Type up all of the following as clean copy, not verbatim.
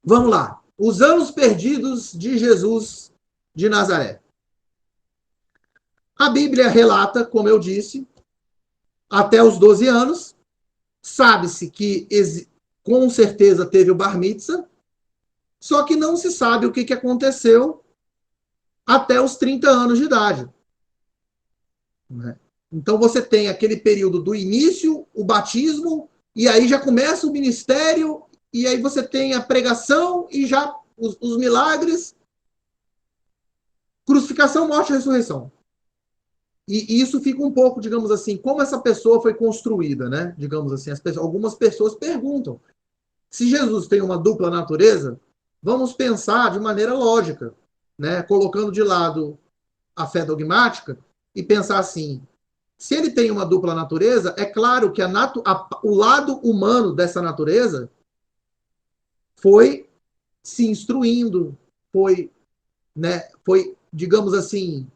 Vamos lá. Os anos perdidos de Jesus de Nazaré. A Bíblia relata, como eu disse, até os 12 anos. Sabe-se que com certeza teve o bar mitzvah, só que não se sabe o que aconteceu até os 30 anos de idade. Né? Então você tem aquele período do início, o batismo, e aí já começa o ministério, e aí você tem a pregação e já os milagres, crucificação, morte e ressurreição. E isso fica um pouco, digamos assim, como essa pessoa foi construída, né? Digamos assim, algumas pessoas perguntam, se Jesus tem uma dupla natureza, vamos pensar de maneira lógica, né? Colocando de lado a fé dogmática e pensar assim, se ele tem uma dupla natureza, é claro que o lado humano dessa natureza foi se instruindo, foi, digamos assim,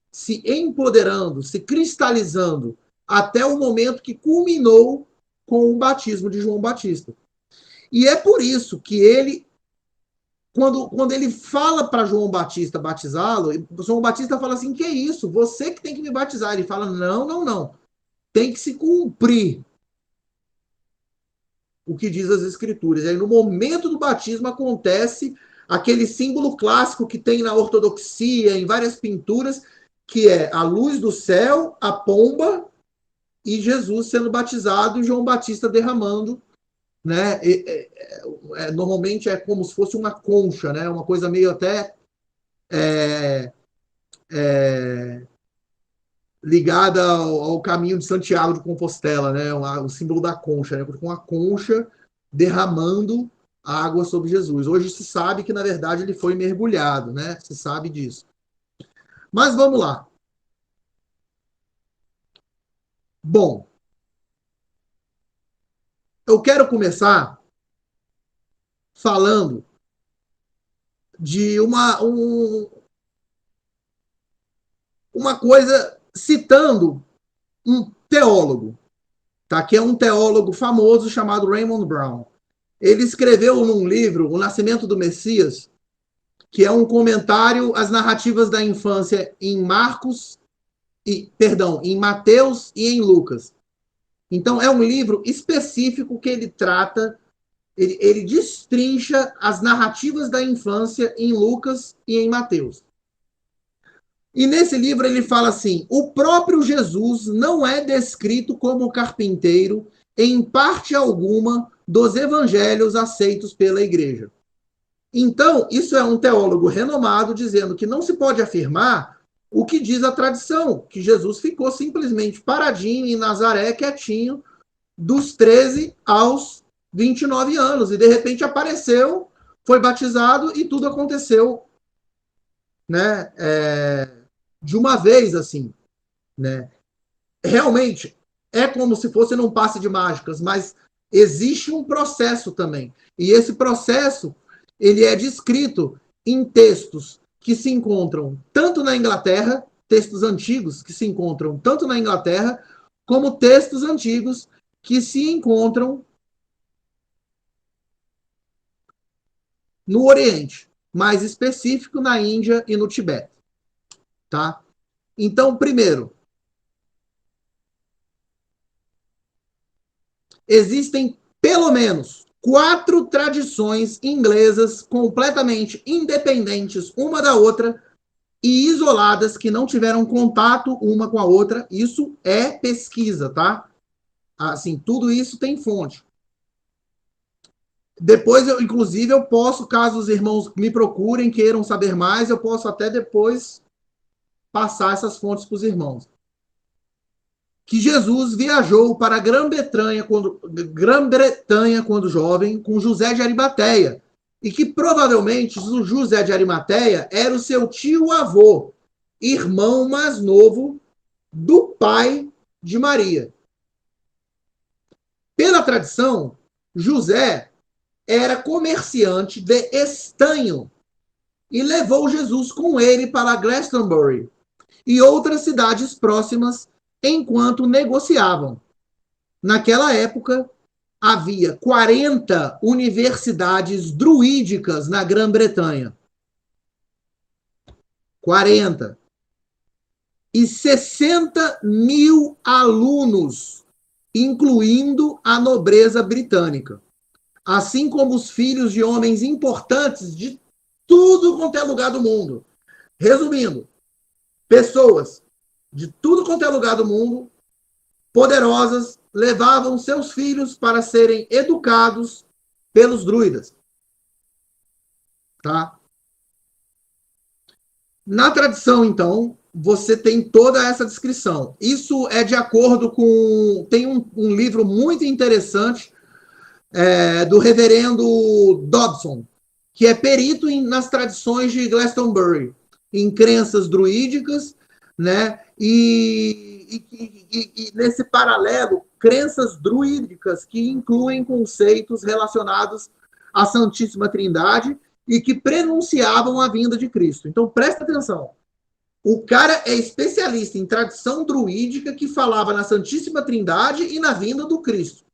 se empoderando, se cristalizando, até o momento que culminou com o batismo de João Batista. E é por isso que ele, quando ele fala para João Batista batizá-lo, João Batista fala assim, que é isso? Você que tem que me batizar. Ele fala, não. Tem que se cumprir o que diz as escrituras. E aí, no momento do batismo, acontece aquele símbolo clássico que tem na ortodoxia, em várias pinturas, que é a luz do céu, a pomba e Jesus sendo batizado e João Batista derramando, né? Normalmente é como se fosse uma concha, né? Uma coisa meio até é, é, ligada ao caminho de Santiago de Compostela, né? O símbolo da concha, né? Com a concha derramando água sobre Jesus. Hoje se sabe que, na verdade, ele foi mergulhado, né? Se sabe disso. Mas vamos lá. Bom, eu quero começar falando de uma coisa, citando um teólogo, tá? Que é um teólogo famoso chamado Raymond Brown. Ele escreveu num livro, O Nascimento do Messias, que é um comentário às narrativas da infância em em Mateus e em Lucas. Então é um livro específico que ele trata, ele destrincha as narrativas da infância em Lucas e em Mateus. E nesse livro ele fala assim: o próprio Jesus não é descrito como carpinteiro em parte alguma dos evangelhos aceitos pela igreja. Então, isso é um teólogo renomado dizendo que não se pode afirmar o que diz a tradição, que Jesus ficou simplesmente paradinho em Nazaré, quietinho, dos 13 aos 29 anos, e de repente apareceu, foi batizado e tudo aconteceu, né, de uma vez, assim, né. Realmente, é como se fosse num passe de mágicas, mas existe um processo também, e esse processo ele é descrito em textos que se encontram tanto na Inglaterra, textos antigos que se encontram tanto na Inglaterra, como textos antigos que se encontram no Oriente, mais específico na Índia e no Tibete, tá? Então, primeiro, existem pelo menos 4 tradições inglesas completamente independentes uma da outra e isoladas que não tiveram contato uma com a outra. Isso é pesquisa, tá? Assim, tudo isso tem fonte. Depois, inclusive, eu posso, caso os irmãos me procurem, queiram saber mais, eu posso até depois passar essas fontes para os irmãos. Que Jesus viajou para a Grã-Bretanha quando jovem, com José de Arimateia, e que provavelmente o José de Arimateia era o seu tio-avô, irmão mais novo do pai de Maria. Pela tradição, José era comerciante de estanho e levou Jesus com ele para Glastonbury e outras cidades próximas enquanto negociavam. Naquela época, havia 40 universidades druídicas na Grã-Bretanha. 40. E 60 mil alunos, incluindo a nobreza britânica, assim como os filhos de homens importantes de tudo quanto é lugar do mundo. Resumindo, pessoas de tudo quanto é lugar do mundo, poderosas, levavam seus filhos para serem educados pelos druidas. Tá? Na tradição, então, você tem toda essa descrição. Isso é de acordo com... Tem um livro muito interessante do reverendo Dobson, que é perito nas tradições de Glastonbury, em crenças druídicas, né? E nesse paralelo, crenças druídicas que incluem conceitos relacionados à Santíssima Trindade e que prenunciavam a vinda de Cristo. Então, presta atenção. O cara é especialista em tradição druídica que falava na Santíssima Trindade e na vinda do Cristo.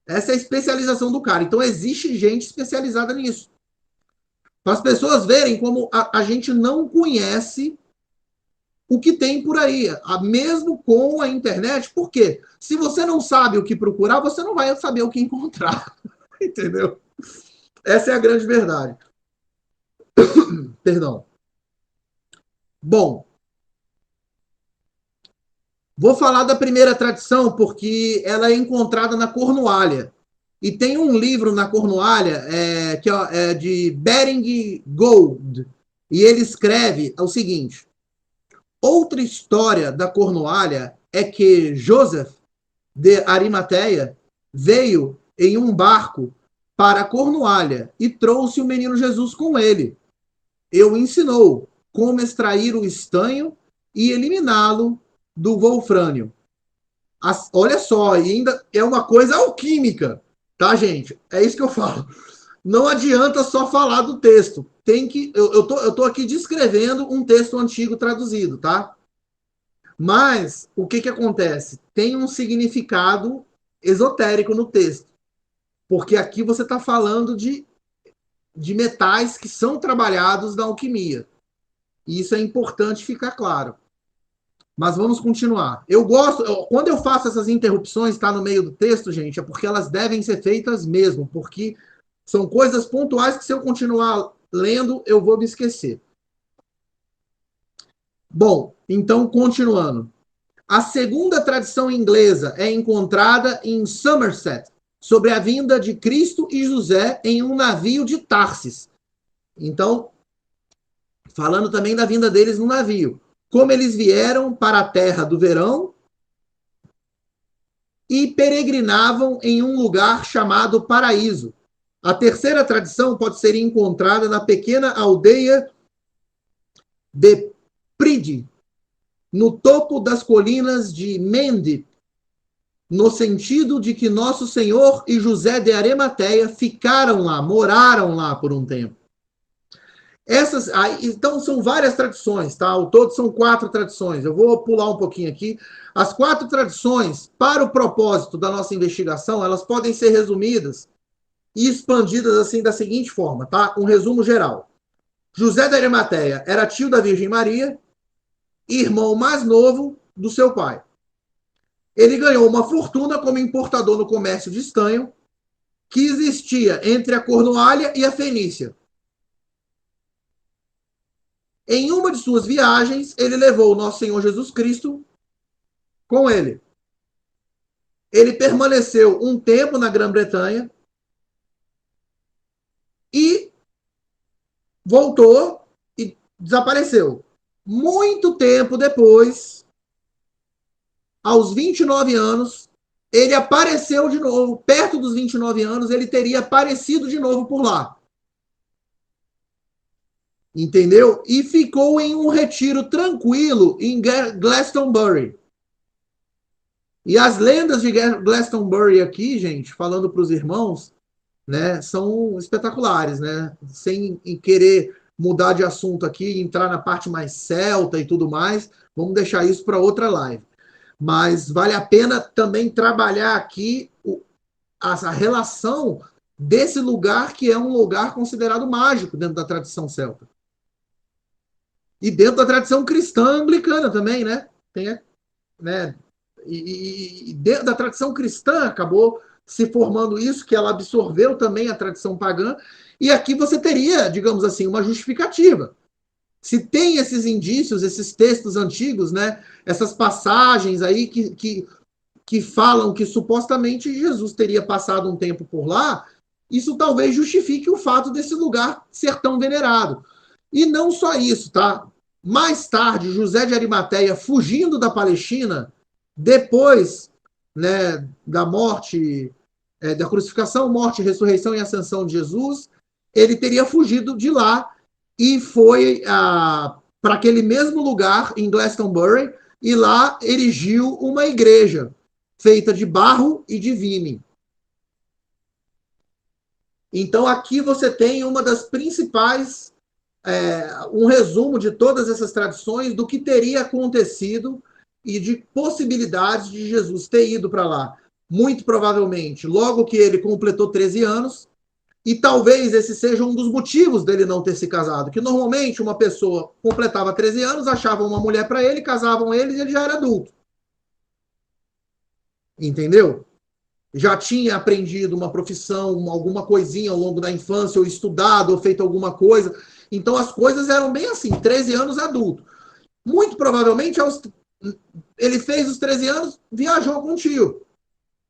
Essa é a especialização do cara. Então, existe gente especializada nisso. Para as pessoas verem como a gente não conhece o que tem por aí, mesmo com a internet. Por quê? Se você não sabe o que procurar, você não vai saber o que encontrar. Entendeu? Essa é a grande verdade. Perdão. Bom, vou falar da primeira tradição, porque ela é encontrada na Cornualha. E tem um livro na Cornualha que é de Bering Gould. E ele escreve o seguinte: outra história da Cornualha é que Joseph de Arimateia veio em um barco para a Cornualha e trouxe o menino Jesus com ele. E o ensinou como extrair o estanho e eliminá-lo do wolfrânio. Olha só, e ainda é uma coisa alquímica, tá, gente? É isso que eu falo. Não adianta só falar do texto. Tem que. Eu tô aqui descrevendo um texto antigo traduzido, tá? Mas o que acontece? Tem um significado esotérico no texto. Porque aqui você está falando de metais que são trabalhados na alquimia. E isso é importante ficar claro. Mas vamos continuar. Eu gosto, quando eu faço essas interrupções, está no meio do texto, gente, é porque elas devem ser feitas mesmo, porque são coisas pontuais que se eu continuar lendo, eu vou me esquecer. Bom, então, continuando. A segunda tradição inglesa é encontrada em Somerset, sobre a vinda de Cristo e José em um navio de Tarsis. Então, falando também da vinda deles no navio. Como eles vieram para a terra do verão e peregrinavam em um lugar chamado Paraíso. A terceira tradição pode ser encontrada na pequena aldeia de Pride, no topo das colinas de Mende, no sentido de que Nosso Senhor e José de Arimateia ficaram lá, moraram lá por um tempo. Então, são várias tradições, tá? Ao todo são 4 tradições. Eu vou pular um pouquinho aqui. As 4 tradições, para o propósito da nossa investigação, elas podem ser resumidas e expandidas assim da seguinte forma, tá? Um resumo geral. José de Arimateia era tio da Virgem Maria, irmão mais novo do seu pai. Ele ganhou uma fortuna como importador no comércio de estanho que existia entre a Cornualha e a Fenícia. Em uma de suas viagens, ele levou o nosso Senhor Jesus Cristo com ele. Ele permaneceu um tempo na Grã-Bretanha e voltou e desapareceu. Muito tempo depois, aos 29 anos, ele apareceu de novo. Perto dos 29 anos, ele teria aparecido de novo por lá. Entendeu? E ficou em um retiro tranquilo em Glastonbury. E as lendas de Glastonbury aqui, gente, falando para os irmãos, né, são espetaculares, né? Sem querer mudar de assunto aqui, entrar na parte mais celta e tudo mais, vamos deixar isso para outra live. Mas vale a pena também trabalhar aqui a relação desse lugar que é um lugar considerado mágico dentro da tradição celta. E dentro da tradição cristã anglicana também, né? Tem, né? E dentro da tradição cristã acabou se formando isso, que ela absorveu também a tradição pagã. E aqui você teria, digamos assim, uma justificativa. Se tem esses indícios, esses textos antigos, né? Essas passagens aí que falam que supostamente Jesus teria passado um tempo por lá, isso talvez justifique o fato desse lugar ser tão venerado. E não só isso, tá? Mais tarde, José de Arimateia, fugindo da Palestina, depois, né, da morte, da crucificação, morte, ressurreição e ascensão de Jesus, ele teria fugido de lá e foi para aquele mesmo lugar, em Glastonbury, e lá erigiu uma igreja feita de barro e de vime. Então, aqui você tem uma das principais, um resumo de todas essas tradições, do que teria acontecido e de possibilidades de Jesus ter ido para lá. Muito provavelmente, logo que ele completou 13 anos, e talvez esse seja um dos motivos dele não ter se casado, que normalmente uma pessoa completava 13 anos, achava uma mulher para ele, casavam eles e ele já era adulto. Entendeu? Já tinha aprendido uma profissão, alguma coisinha ao longo da infância, ou estudado, ou feito alguma coisa. Então as coisas eram bem assim, 13 anos adulto. Muito provavelmente, ele fez os 13 anos, viajou com o tio.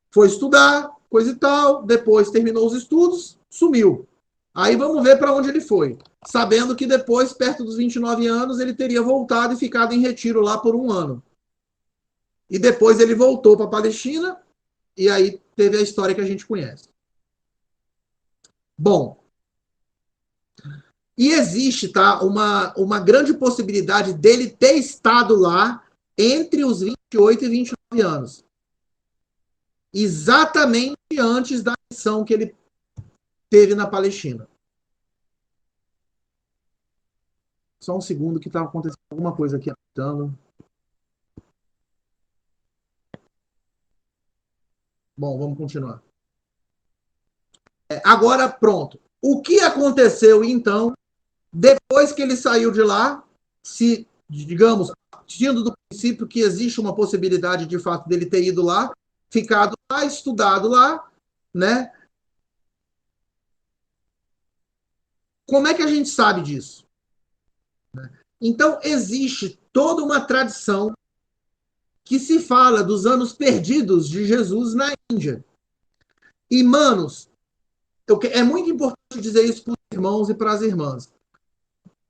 Foi estudar, coisa e tal, depois terminou os estudos, sumiu. Aí vamos ver para onde ele foi. Sabendo que depois, perto dos 29 anos, ele teria voltado e ficado em retiro lá por um ano. E depois ele voltou para a Palestina, e aí teve a história que a gente conhece. Bom, e existe, tá, uma grande possibilidade dele ter estado lá entre os 28 e 29 anos. Exatamente antes da missão que ele teve na Palestina. Só um segundo que está acontecendo alguma coisa aqui. Bom, vamos continuar. Agora, pronto. O que aconteceu, então, depois que ele saiu de lá, se, digamos, partindo do princípio que existe uma possibilidade, de fato, dele ter ido lá, ficado lá, estudado lá, né? Como é que a gente sabe disso? Então, existe toda uma tradição que se fala dos anos perdidos de Jesus na Índia. E, manos, é muito importante dizer isso para os irmãos e para as irmãs.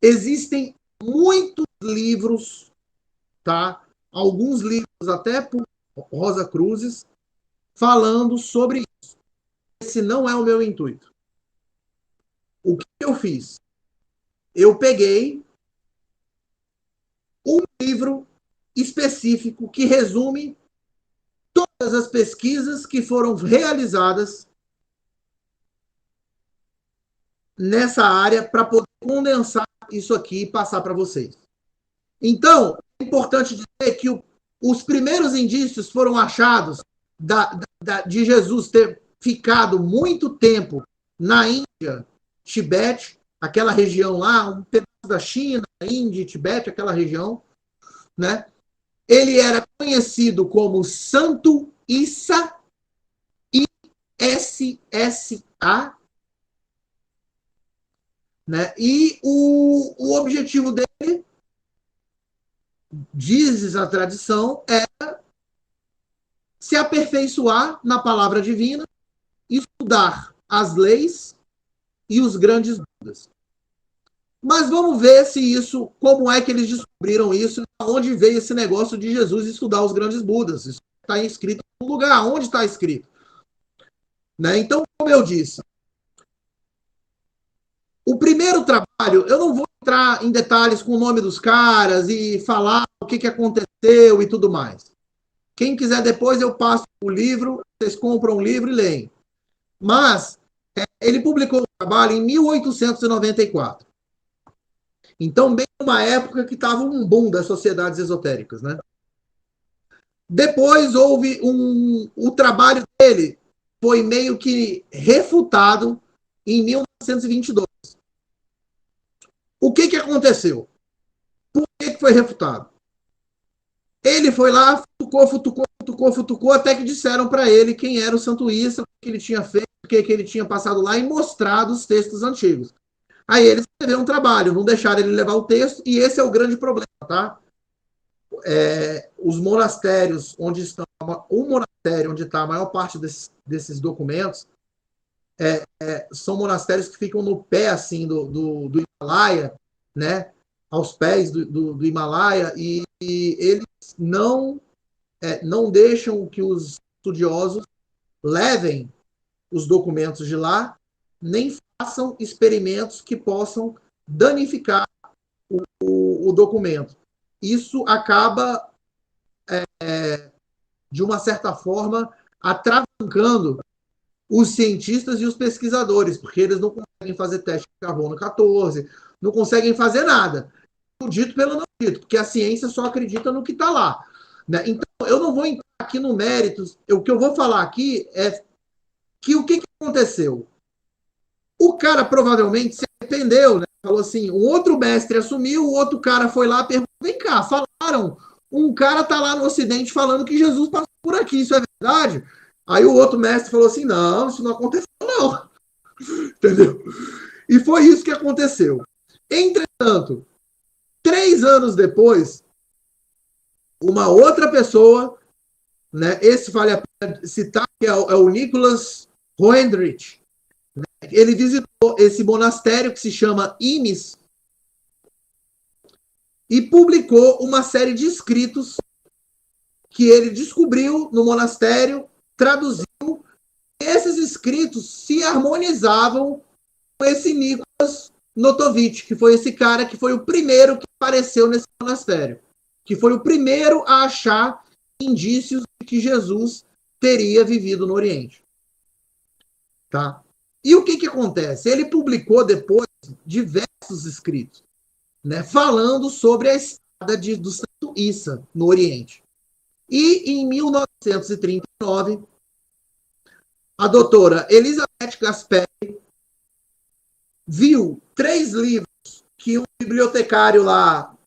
Existem muitos livros, tá? Alguns livros até por Rosa Cruzes, falando sobre isso. Esse não é o meu intuito. O que eu fiz? Eu peguei um livro específico que resume todas as pesquisas que foram realizadas nessa área para poder condensar isso aqui e passar para vocês. Então, é importante dizer que os primeiros indícios foram achados de Jesus ter ficado muito tempo na Índia, Tibete, aquela região lá, um pedaço da China, Índia, Tibete, aquela região, né? Ele era conhecido como Santo Issa, ISSA, né? E o objetivo dele, diz a tradição, é se aperfeiçoar na palavra divina, estudar as leis e os grandes Budas. Mas vamos ver se isso, como é que eles descobriram isso, onde veio esse negócio de Jesus estudar os grandes Budas. Isso está escrito em algum lugar, onde está escrito? Né? Então, como eu disse, o primeiro trabalho, eu não vou entrar em detalhes com o nome dos caras e falar o que aconteceu e tudo mais. Quem quiser depois eu passo o livro, vocês compram o livro e leem. Mas ele publicou o trabalho em 1894. Então, bem numa época que estava um boom das sociedades esotéricas, né? Depois houve o trabalho dele foi meio que refutado em 1922. O que aconteceu? Por que foi refutado? Ele foi lá, futucou, até que disseram para ele quem era o Santo Issa, o que ele tinha feito, o que ele tinha passado lá e mostrado os textos antigos. Aí ele escreveu um trabalho, não deixaram ele levar o texto, e esse é o grande problema, tá? Os monastérios onde estão, o monastério onde está a maior parte desses documentos são monastérios que ficam no pé assim do Himalaia, né? Aos pés do Himalaia, e eles não deixam que os estudiosos levem os documentos de lá, nem façam experimentos que possam danificar o documento. Isso acaba, de uma certa forma, atravancando os cientistas e os pesquisadores, porque eles não conseguem fazer teste de carbono 14, não conseguem fazer nada. Dito pelo não dito, porque a ciência só acredita no que está lá. Né? Então, eu não vou entrar aqui no mérito. O que eu vou falar aqui é que o que aconteceu? O cara provavelmente se arrependeu, né? Falou assim: um outro mestre assumiu, o outro cara foi lá e perguntou: vem cá, falaram, um cara tá lá no Ocidente falando que Jesus passou por aqui, isso é verdade? Aí o outro mestre falou assim: não, isso não aconteceu, não. Entendeu? E foi isso que aconteceu. Entretanto, 3 anos depois, uma outra pessoa, né, esse vale a pena citar, que é o Nicholas Hoendrich, né, ele visitou esse monastério que se chama Imes e publicou uma série de escritos que ele descobriu no monastério, traduziu. Esses escritos se harmonizavam com esse Nicholas Notovitch, que foi esse cara que foi o primeiro que apareceu nesse monastério, que foi o primeiro a achar indícios de que Jesus teria vivido no Oriente. Tá? E o que acontece? Ele publicou depois diversos escritos, né, falando sobre a estada do Santo Issa no Oriente. E em 1939, a doutora Elizabeth Gasperi viu 3 livros que um bibliotecário lá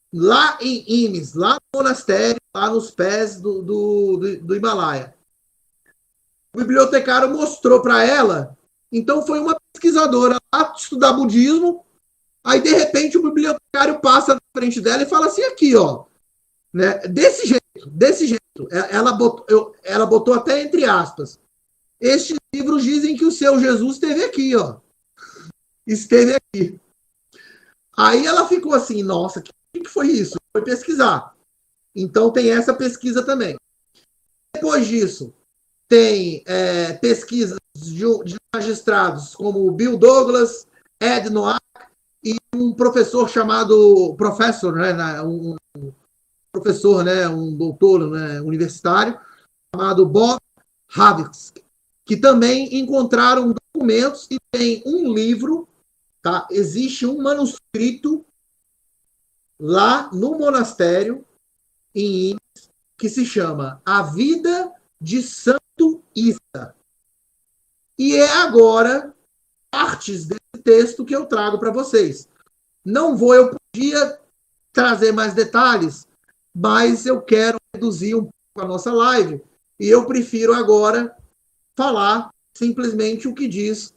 em Imes, lá no monastério, lá nos pés do Himalaia. O bibliotecário mostrou para ela, então foi uma pesquisadora lá estudar budismo, aí de repente o bibliotecário passa na frente dela e fala assim, aqui, ó, né, desse jeito, ela botou até entre aspas, estes livros dizem que o seu Jesus esteve aqui, ó, esteve aqui. Aí ela ficou assim, nossa, o que foi isso? Foi pesquisar. Então tem essa pesquisa também. Depois disso, tem pesquisas de magistrados como Bill Douglas, Ed Noack e um professor chamado um professor, né, um doutor, né, universitário, chamado Bob Havicks, que também encontraram documentos e tem um livro, tá? Existe um manuscrito lá no monastério em Imes, que se chama A Vida de Santo Issa. E é agora partes desse texto que eu trago para vocês. Eu podia trazer mais detalhes, mas eu quero reduzir um pouco a nossa live e eu prefiro agora falar simplesmente o que diz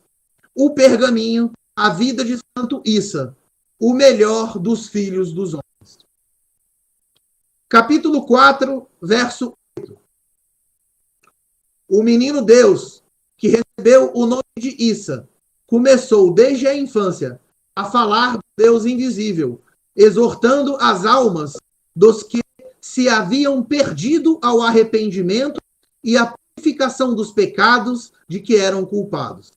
o pergaminho A Vida de Santo Issa, o melhor dos filhos dos homens. Capítulo 4, verso 8. O menino Deus, que recebeu o nome de Issa, começou desde a infância a falar do Deus invisível, exortando as almas dos que se haviam perdido ao arrependimento e à purificação dos pecados de que eram culpados.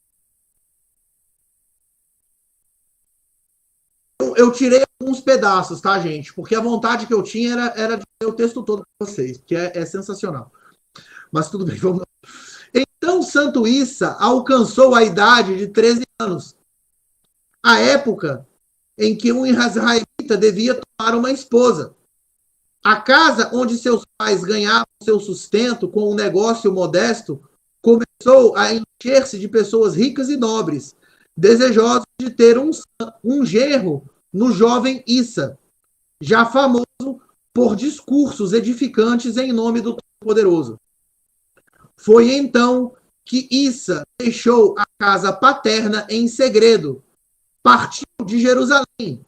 Eu tirei alguns pedaços, tá, gente? Porque a vontade que eu tinha era de ler o texto todo para vocês, que é sensacional. Mas tudo bem, vamos lá. Então, Santo Issa alcançou a idade de 13 anos, a época em que um israelita devia tomar uma esposa. A casa onde seus pais ganhavam seu sustento com um negócio modesto começou a encher-se de pessoas ricas e nobres, desejosos de ter um genro no jovem Issa, já famoso por discursos edificantes em nome do Todo-Poderoso. Foi então que Issa deixou a casa paterna em segredo, partiu de Jerusalém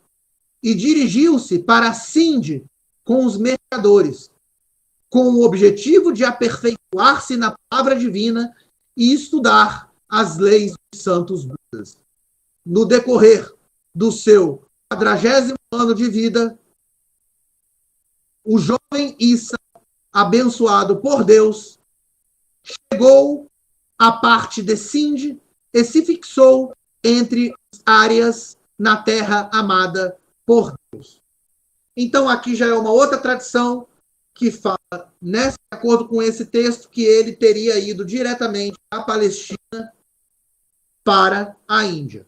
e dirigiu-se para Sinde com os mercadores, com o objetivo de aperfeiçoar-se na palavra divina e estudar as leis dos santos Budas. No decorrer do seu 40º ano de vida, o jovem Issa, abençoado por Deus, chegou à parte de Sinde e se fixou entre as áreas na terra amada por Deus. Então, aqui já é uma outra tradição que fala, de acordo com esse texto, que ele teria ido diretamente da Palestina para a Índia.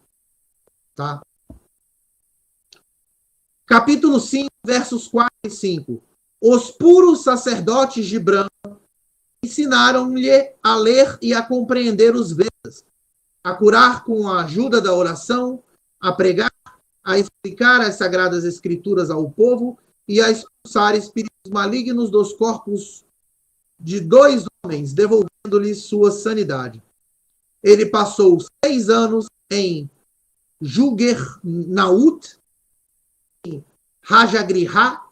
Tá? Capítulo 5, versos 4 e 5. Os puros sacerdotes de Brahma ensinaram-lhe a ler e a compreender os Vedas, a curar com a ajuda da oração, a pregar, a explicar as sagradas escrituras ao povo e a expulsar espíritos malignos dos corpos de 2 homens, devolvendo-lhes sua sanidade. Ele passou 6 anos em Jugernaut, em Rajagriha,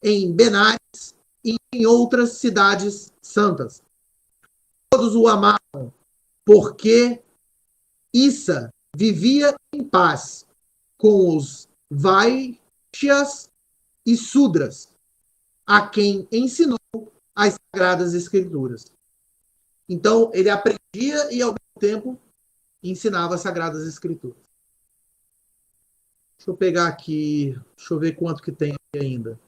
em Benares e em outras cidades santas. Todos o amavam, porque Issa vivia em paz com os Vaishyas e Sudras, a quem ensinou as Sagradas Escrituras. Então, ele aprendia e, ao mesmo tempo, ensinava as Sagradas Escrituras. Deixa eu pegar aqui, deixa eu ver quanto que tem aqui ainda.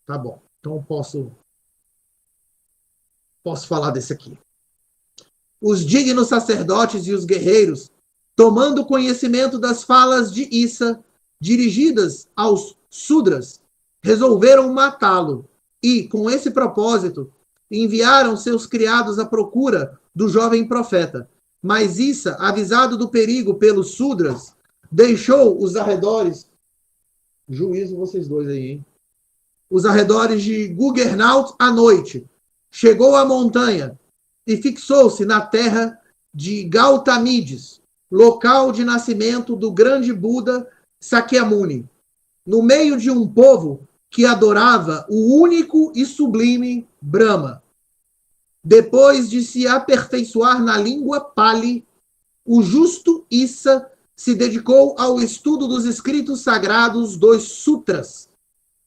Tá bom, então posso falar desse aqui. Os dignos sacerdotes e os guerreiros, tomando conhecimento das falas de Issa, dirigidas aos Sudras, resolveram matá-lo e, com esse propósito, enviaram seus criados à procura do jovem profeta. Mas Issa, avisado do perigo pelos Sudras, deixou os arredores... Juízo vocês dois aí, hein? Os arredores de Jugernaut à noite. Chegou à montanha e fixou-se na terra de Gautamides, local de nascimento do grande Buda Sakyamuni, no meio de um povo que adorava o único e sublime Brahma. Depois de se aperfeiçoar na língua Pali, o justo Issa se dedicou ao estudo dos escritos sagrados dos Sutras.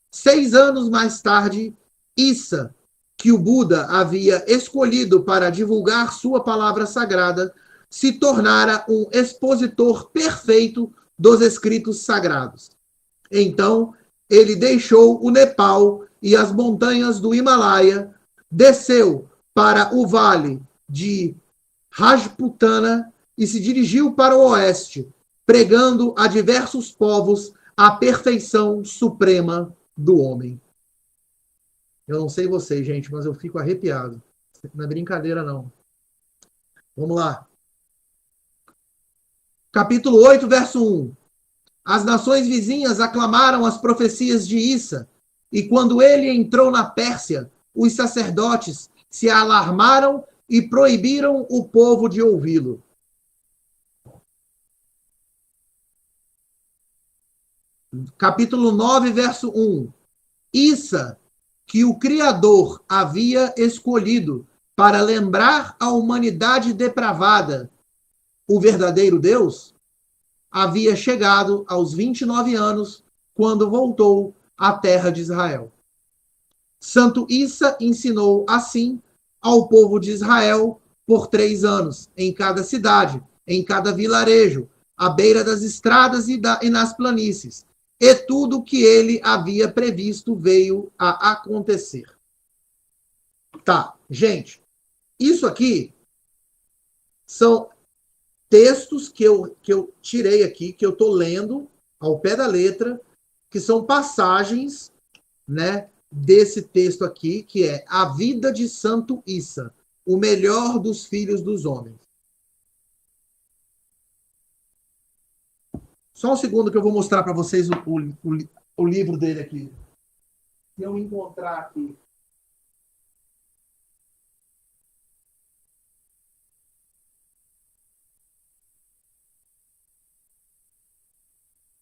6 anos mais tarde, Issa, que o Buda havia escolhido para divulgar sua palavra sagrada, se tornara um expositor perfeito dos escritos sagrados. Então, ele deixou o Nepal e as montanhas do Himalaia, desceu para o vale de Rajputana e se dirigiu para o oeste, pregando a diversos povos a perfeição suprema do homem. Eu não sei vocês, gente, mas eu fico arrepiado. Não é brincadeira, não. Vamos lá. Capítulo 8, verso 1. As nações vizinhas aclamaram as profecias de Issa, e quando ele entrou na Pérsia, os sacerdotes se alarmaram e proibiram o povo de ouvi-lo. Capítulo 9, verso 1. Issa, que o Criador havia escolhido para lembrar a humanidade depravada o verdadeiro Deus, havia chegado aos 29 anos quando voltou à terra de Israel. Santo Issa ensinou assim ao povo de Israel por 3 anos, em cada cidade, em cada vilarejo, à beira das estradas e nas planícies. E tudo o que ele havia previsto veio a acontecer. Tá, gente, isso aqui são textos que eu tirei aqui, que eu estou lendo ao pé da letra, que são passagens né, desse texto aqui, que é A Vida de Santo Issa, o melhor dos filhos dos homens. Só um segundo que eu vou mostrar para vocês o livro dele aqui. Se eu encontrar aqui.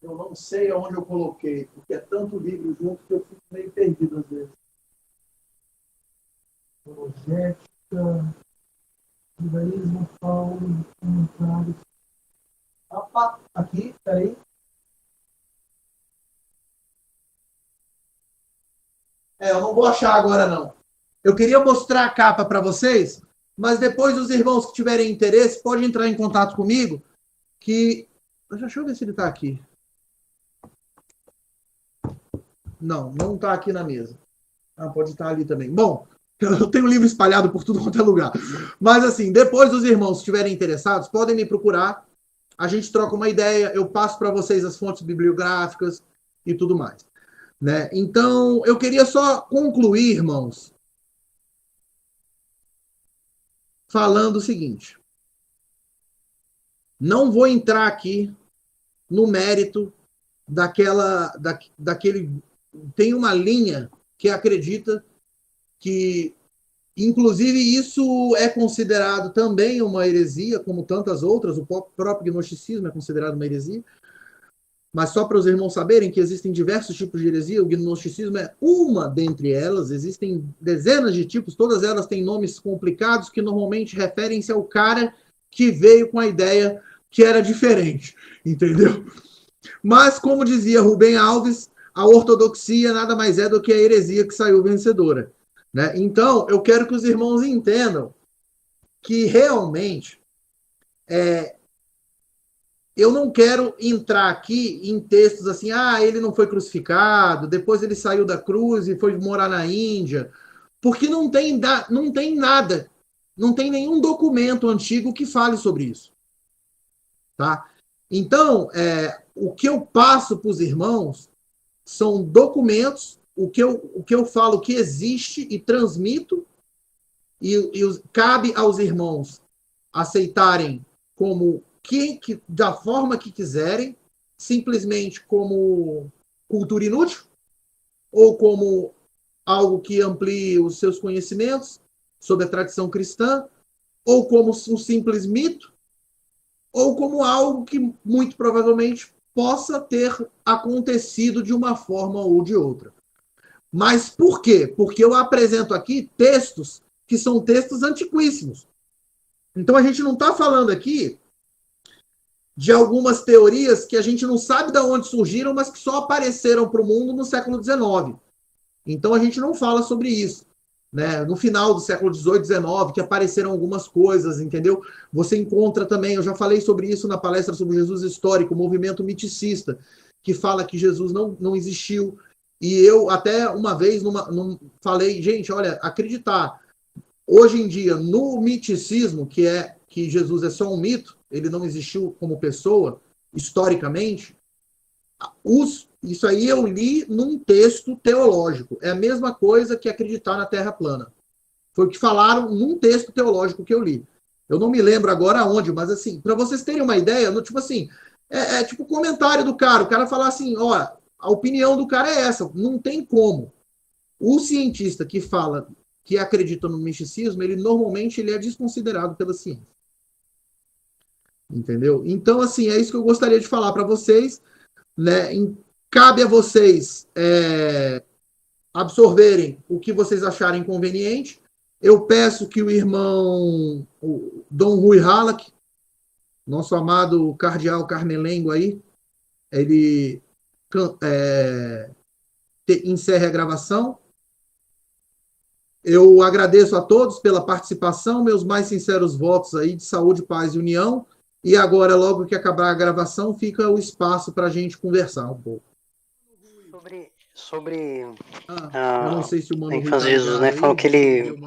Eu não sei aonde eu coloquei, porque é tanto livro junto que eu fico meio perdido às vezes. Apologética, judaísmo, Paulo, comentários. Opa, aqui, peraí. Eu não vou achar agora, não. Eu queria mostrar a capa para vocês, mas depois os irmãos que tiverem interesse podem entrar em contato comigo, que... Deixa eu ver se ele está aqui. Não, não está aqui na mesa. Pode estar ali também. Bom, eu tenho livro espalhado por tudo quanto é lugar. Mas, assim, depois os irmãos que estiverem interessados, podem me procurar. A gente troca uma ideia, eu passo para vocês as fontes bibliográficas e tudo mais. Né? Então, eu queria só concluir, irmãos, falando o seguinte. Não vou entrar aqui no mérito daquele... Tem uma linha que acredita que, inclusive, isso é considerado também uma heresia, como tantas outras, o próprio gnosticismo é considerado uma heresia, mas só para os irmãos saberem que existem diversos tipos de heresia, o gnosticismo é uma dentre elas, existem dezenas de tipos, todas elas têm nomes complicados que normalmente referem-se ao cara que veio com a ideia que era diferente, entendeu? Mas, como dizia Rubem Alves, a ortodoxia nada mais é do que a heresia que saiu vencedora. Né? Então, eu quero que os irmãos entendam que realmente eu não quero entrar aqui em textos assim, ele não foi crucificado, depois ele saiu da cruz e foi morar na Índia, porque não tem nada, não tem nenhum documento antigo que fale sobre isso. Tá? Então, o que eu passo para os irmãos são documentos, o que eu falo que existe e transmito, e cabe aos irmãos aceitarem como da forma que quiserem, simplesmente como cultura inútil, ou como algo que amplie os seus conhecimentos sobre a tradição cristã, ou como um simples mito, ou como algo que muito provavelmente possa ter acontecido de uma forma ou de outra. Mas por quê? Porque eu apresento aqui textos que são textos antiquíssimos. Então a gente não está falando aqui de algumas teorias que a gente não sabe de onde surgiram, mas que só apareceram para o mundo no século XIX. Então a gente não fala sobre isso. Né? No final do século XVIII, XIX, que apareceram algumas coisas, entendeu? Você encontra também, eu já falei sobre isso na palestra sobre Jesus histórico, o movimento miticista, que fala que Jesus não existiu. E eu até uma vez falei, gente, olha, acreditar hoje em dia no miticismo, que é que Jesus é só um mito, ele não existiu como pessoa, historicamente, isso aí eu li num texto teológico. É a mesma coisa que acreditar na Terra plana. Foi o que falaram num texto teológico que eu li. Eu não me lembro agora aonde, mas assim, para vocês terem uma ideia, tipo assim, tipo comentário do cara. O cara fala assim, ó, a opinião do cara é essa, não tem como. O cientista que fala que acredita no misticismo, ele normalmente ele é desconsiderado pela ciência. Entendeu? Então, assim, é isso que eu gostaria de falar para vocês. Né? Cabe a vocês absorverem o que vocês acharem conveniente. Eu peço que o irmão o Dom Rui Halleck, nosso amado cardeal carmelengo aí, ele encerre a gravação. Eu agradeço a todos pela participação, meus mais sinceros votos aí de saúde, paz e união. E agora, logo que acabar a gravação, fica o espaço para a gente conversar um pouco. Sobre eu não sei se o Mano a infância de Jesus, né? Aí, falou que ele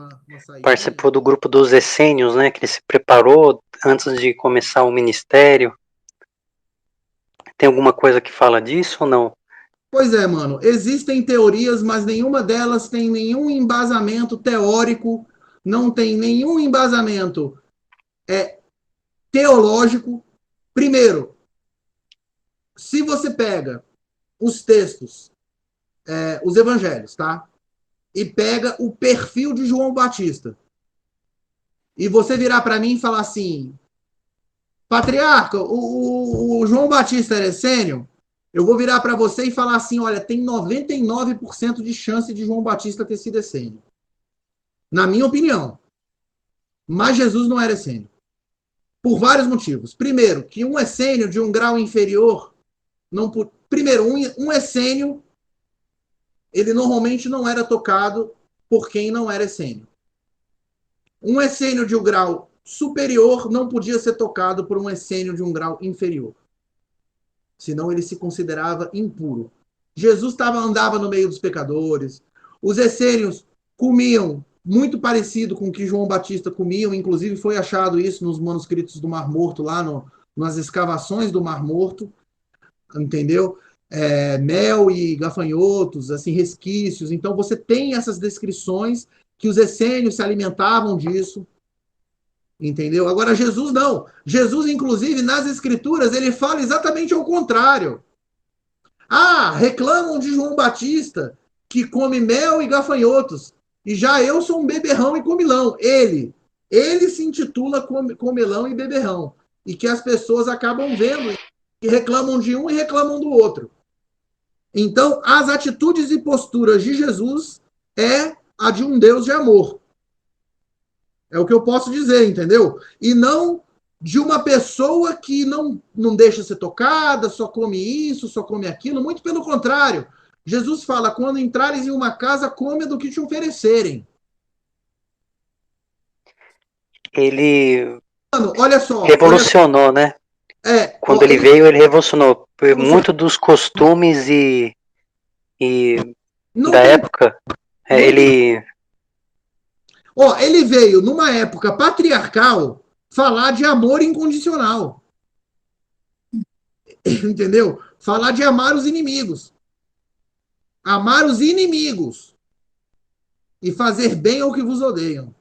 participou do grupo dos essênios, né? Que ele se preparou antes de começar o ministério. Tem alguma coisa que fala disso ou não? Pois é, mano. Existem teorias, mas nenhuma delas tem nenhum embasamento teórico, não tem nenhum embasamento teológico. Primeiro, se você pega os textos, os evangelhos, tá? E pega o perfil de João Batista, e você virar para mim e falar assim, patriarca, o João Batista era essênio, eu vou virar para você e falar assim, olha, tem 99% de chance de João Batista ter sido essênio. Na minha opinião. Mas Jesus não era essênio. Por vários motivos. Primeiro, que um essênio de um grau inferior, primeiro, um essênio, ele normalmente não era tocado por quem não era essênio. Um essênio de um grau superior não podia ser tocado por um essênio de um grau inferior. Senão ele se considerava impuro. Jesus andava no meio dos pecadores. Os essênios comiam muito parecido com o que João Batista comia, inclusive foi achado isso nos manuscritos do Mar Morto, lá nas escavações do Mar Morto, entendeu? Mel e gafanhotos, assim, resquícios. Então você tem essas descrições que os essênios se alimentavam disso, entendeu? Agora Jesus não. Jesus, inclusive, nas escrituras, ele fala exatamente ao contrário. Reclamam de João Batista, que come mel e gafanhotos. E já eu sou um beberrão e comilão. Ele se intitula comelão e beberrão. E que as pessoas acabam vendo e reclamam de um e reclamam do outro. Então, as atitudes e posturas de Jesus é a de um Deus de amor. É o que eu posso dizer, entendeu? E não de uma pessoa que não deixa ser tocada, só come isso, só come aquilo. Muito pelo contrário. Jesus fala, quando entrares em uma casa, come do que te oferecerem. Ele Mano, olha só. revolucionou, né? Quando ele veio, ele revolucionou muito dos costumes e da época. Ele veio, numa época patriarcal, falar de amor incondicional. Entendeu? Falar de amar os inimigos. Amar os inimigos. E fazer bem ao que vos odeiam.